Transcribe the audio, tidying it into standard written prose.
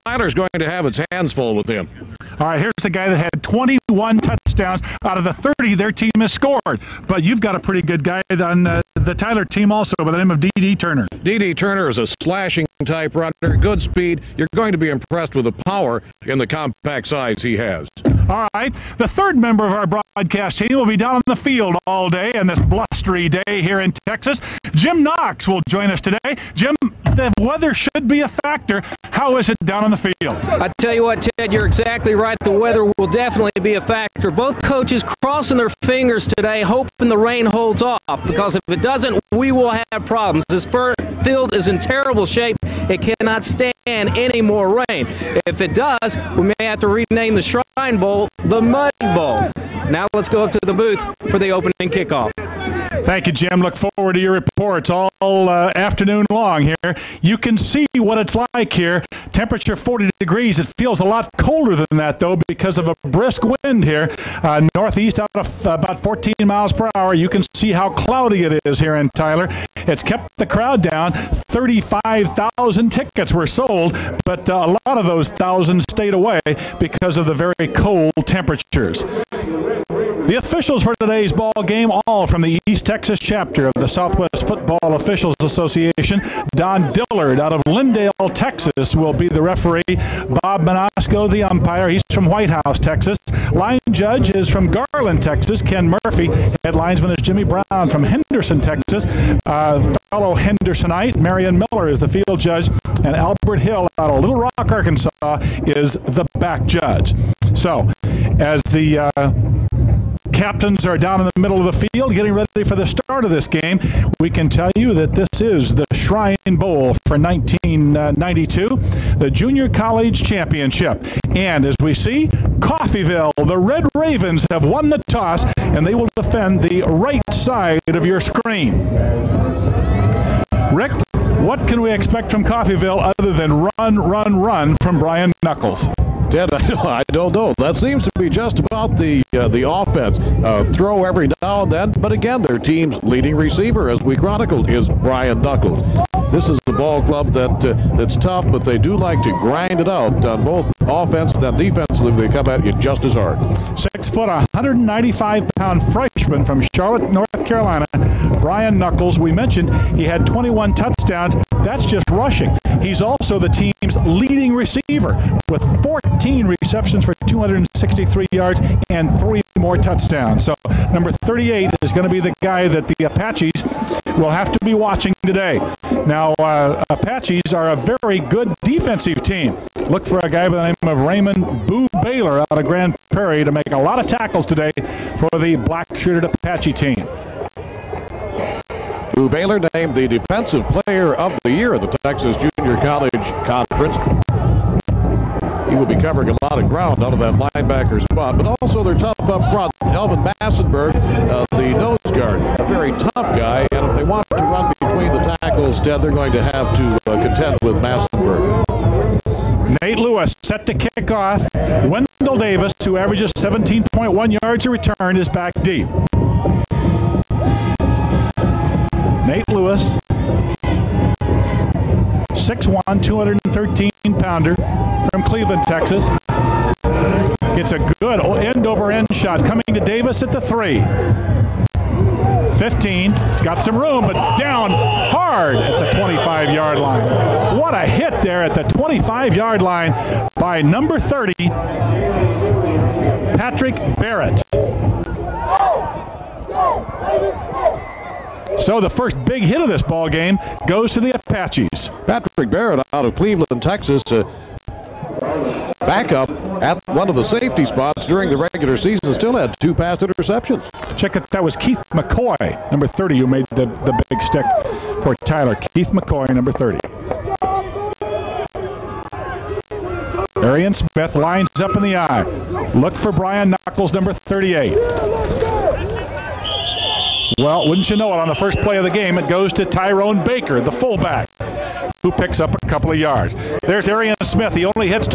Tyler's going to have its hands full with him. All right, here's a guy that had 21 touchdowns out of the 30 their team has scored. But you've got a pretty good guy on the Tyler team also by the name of D.D. Turner. D.D. Turner is a slashing type runner, good speed. You're going to be impressed with the power in the compact size he has. All right, the third member of our broadcast team will be down on the field all day on this blustery day here in Texas. Jim Knox will join us today. Jim, the weather should be a factor. How is it down on the field? I tell you what, Ted, you're exactly right. The weather will definitely be a factor. Both coaches crossing their fingers today, hoping the rain holds off, because if it doesn't, we will have problems. This field is in terrible shape. It cannot stand any more rain. If it does, we may have to rename the Shrine Bowl the Mud Bowl. Now let's go up to the booth for the opening kickoff. Thank you, Jim. Look forward to your reports all afternoon long here. You can see what it's like here. Temperature 40 degrees. It feels a lot colder than that, though, because of a brisk wind here. Northeast out of about 14 miles per hour. You can see how cloudy it is here in Tyler. It's kept the crowd down. 35,000 tickets were sold, but a lot of those thousands stayed away because of the very cold temperatures. The officials for today's ball game, all from the East Texas chapter of the Southwest Football Officials Association. Don Dillard out of Lindale, Texas, will be the referee. Bob Monasco, the umpire. He's from White House, Texas. Line judge is from Garland, Texas. Ken Murphy. Head linesman is Jimmy Brown from Henderson, Texas. Fellow Hendersonite Marion Miller is the field judge, and Albert Hill out of Little Rock, Arkansas, is the back judge. So, as the captains are down in the middle of the field getting ready for the start of this game, we can tell you that this is the Shrine Bowl for 1992, the Junior College Championship. And as we see, Coffeyville, the Red Ravens, have won the toss, and they will defend the right side of your screen. Rick, what can we expect from Coffeyville other than run from Brian Knuckles? Ted, I don't know. That seems to be just about the offense. Throw every now and then, but again, their team's leading receiver, as we chronicled, is Brian Knuckles. This is a ball club that's tough, but they do like to grind it out on both offense and defensively. They come at you just as hard. 6 foot, 195-pound freshman from Charlotte, North Carolina, Brian Knuckles. We mentioned he had 21 touchdowns. That's just rushing. He's also the team's leading receiver with 14 receptions for 263 yards and 3 more touchdowns. So number 38 is going to be the guy that the Apaches will have to be watching today. Now, Apaches are a very good defensive team. Look for a guy by the name of Raymond Boo Baylor out of Grand Prairie to make a lot of tackles today for the black-shirted Apache team. Boo Baylor named the Defensive Player of the Year of the Texas Junior College Conference. He will be covering a lot of ground out of that linebacker spot, but also they're tough up front. Elvin Massenberg, the nose guard, a very tough guy, and if they want to run between the tackles, Ted, they're going to have to contend with Massenberg. Nate Lewis set to kick off. Wendell Davis, who averages 17.1 yards a return, is back deep. Nate Lewis, 6'1", 213-pounder from Cleveland, Texas. Gets a good end-over-end shot coming to Davis at the 3. 15. It's got some room, but down hard at the 25-yard line. What a hit there at the 25-yard line by number 30, Patrick Barrett. So the first big hit of this ball game goes to the Apaches. Patrick Barrett out of Cleveland, Texas, back up at one of the safety spots during the regular season, still had 2 pass interceptions. Check it, that was Keith McCoy, number 30, who made the big stick for Tyler. Keith McCoy, number 30. Arian Smith lines up in the eye. Look for Brian Knuckles, number 38. Well, wouldn't you know it, on the first play of the game, it goes to Tyrone Baker, the fullback, who picks up a couple of yards. There's Arian Smith. He only hits